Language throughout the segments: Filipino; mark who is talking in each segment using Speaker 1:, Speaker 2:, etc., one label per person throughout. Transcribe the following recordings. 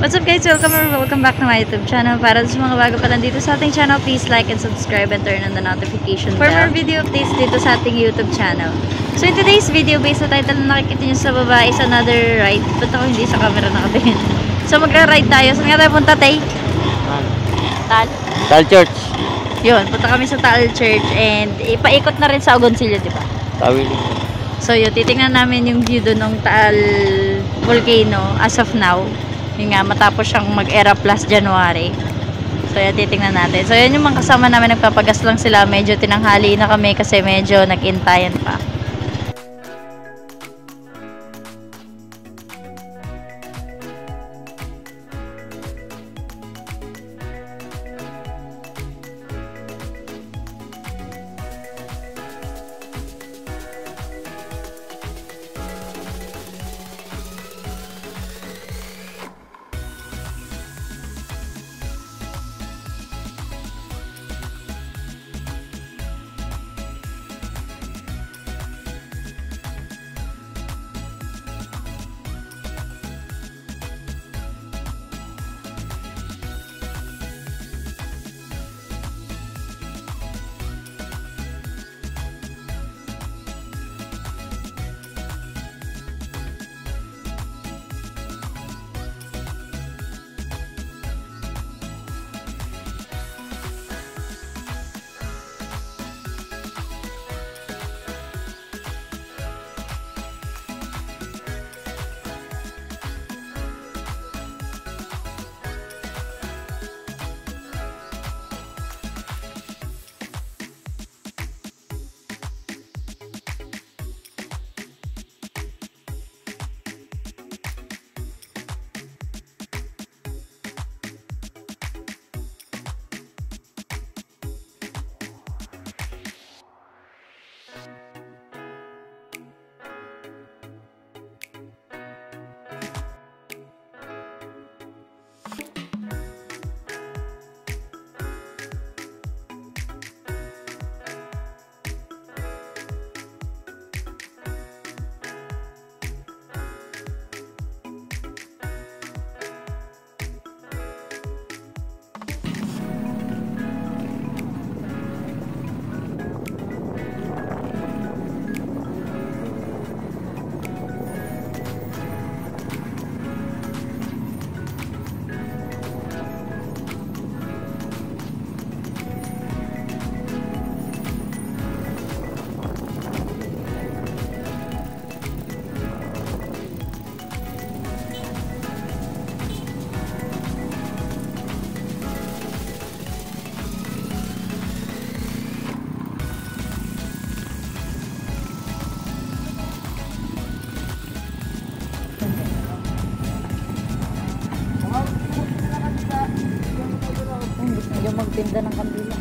Speaker 1: What's up guys? Welcome back to my YouTube channel. Para sa mga bago pa lang dito sa ating channel, please like and subscribe and turn on the notification bell for more video updates dito sa ating YouTube channel. So in today's video, based sa title na nakikita nyo sa baba is another ride. Ba't ako hindi sa camera nakatingin? So magra-ride tayo. Saan nga tayo punta, Tay?
Speaker 2: Tal Church.
Speaker 1: Yun, punta kami sa Tal Church and ipaikot na rin sa Agoncillo, di ba?
Speaker 2: Tawid.
Speaker 1: So yun, titingnan namin yung view doon ng Taal Volcano as of now. Yung nga, matapos siyang mag-era plus January. So yan, titingnan natin. So yan yung mga kasama namin, nagpapagas lang sila. Medyo tinanghali na kami kasi medyo nag-intayan pa. Yung magtinda ng kandila.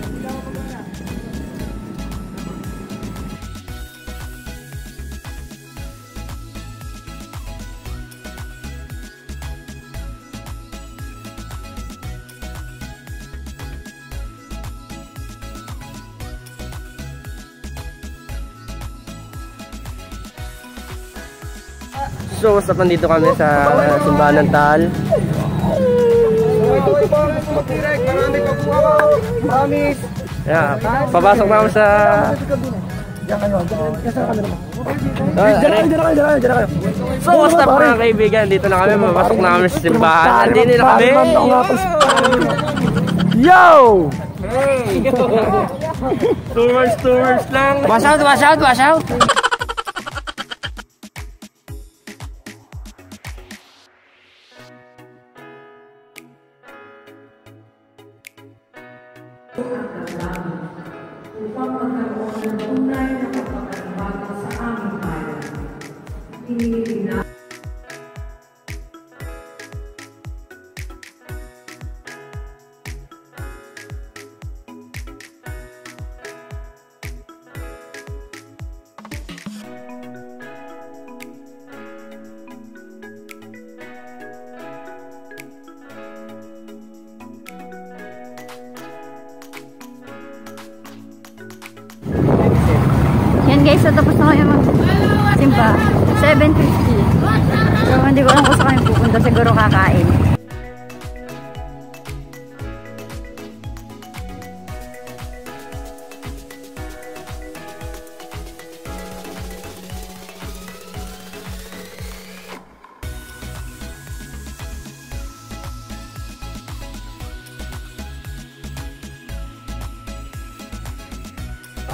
Speaker 2: So, basta nandito kami sa simbahan ng Taal. Yeah, papasok na kami sa... So, what's up mga kaibigan? Dito na kami, papasok na kami sa simbahan. Andito na kami. Yo! Hey! Tours lang. Wash out!
Speaker 3: Upang magkaroon ng tunay na kapagkakbago sa aming bayan. Pinili na
Speaker 1: guys, so tapos na kayo mag-simba. 7:50. So hindi ko alam kung saan kami pupunta. Siguro kakain.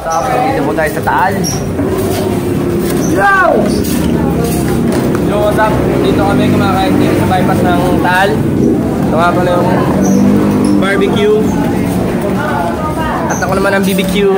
Speaker 2: Tapos dito po tayo sa Taal. Yo, what's up? Dito kami kumakain dito sa bypass ng Taal. Ito nga pala yung barbecue. At ako naman ang BBQ.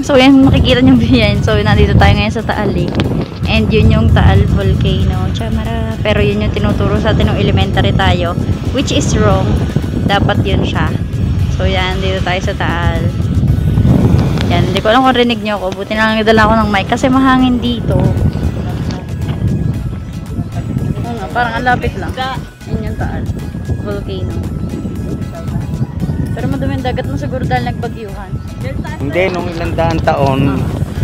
Speaker 1: So yan, makikita nyo yan. So nandito tayo ngayon sa Taal Lake. And yun yung Taal Volcano. Chamara. Pero yun yung tinuturo sa atin ng elementary tayo. Which is wrong. Dapat yun siya. So yan, dito tayo sa Taal. Yan, hindi ko alam kung rinig nyo ako. Buti na lang nagdala ko ng mic kasi mahangin dito. Oo nga, parang ang lapit lang. Yun yung Taal Volcano. Pero madumi ang dagat mo siguro dahil nagbagyuhan.
Speaker 4: Hindi, nung ilang daang taon,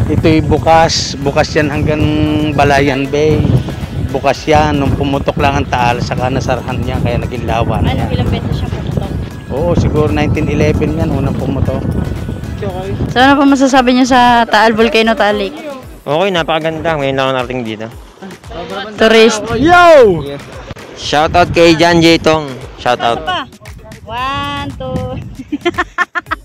Speaker 4: ito'y bukas yan hanggang Balayan Bay. Bukas yan, nung pumutok lang ang Taal, saka nasarahan niya, kaya naging lawan
Speaker 1: Ano,
Speaker 4: niya.
Speaker 1: ilang beses siya pumutok?
Speaker 4: Oo, siguro 1911 yan, unang pumutok.
Speaker 1: So ano pa masasabi niyo sa Taal Volcano, Taal Lake?
Speaker 5: Okay, napakaganda. Ngayon lang ako narating dito.
Speaker 1: Tourist.
Speaker 4: Yo!
Speaker 5: Shoutout kay Jan J. Tong. Shoutout.
Speaker 1: Pa. 1, 2.